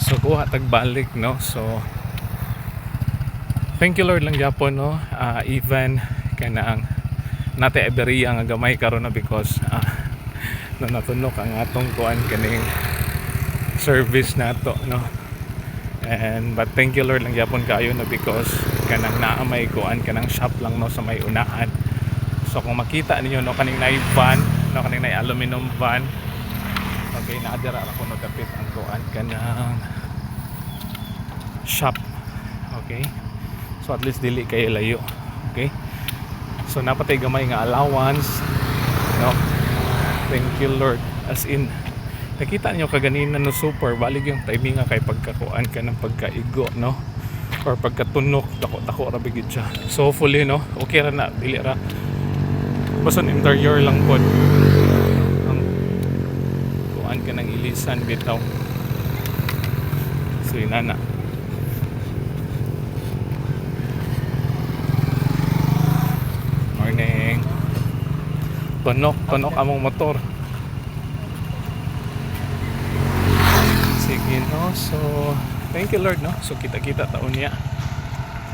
So kuha tagbalik, no. So thank you Lord lang gyapon, no. Even kanang nate Iberia nga gamay karon na because no natunok ang atong kuan kaning service nato, no. And but thank you Lord lang gyapon kaayo na because kanang naa may kuan kanang shop lang, no, sa may unahan. So kung makita ninyo, no, kaning nay van, no, kaning nay aluminum van. Okay, naadira ako nagkapit ang kuan kanang shop. Okay, so at least dili kayo layo. Okay, so napatay gamay nga allowance, no. Thank you Lord, as in nakita niyo kaganina, no, super balig yung timing nga kay pagkakuan ka ng pagkaigo, no, or pagkatunok dako ra bigid siya. So hopefully, no, okay ra na, dili ra basta interior lang pod ang kuan ka ng ilisan bitaw. So inana morning, tunok among motor. Sige, no, so thank you Lord, no. So kita taon niya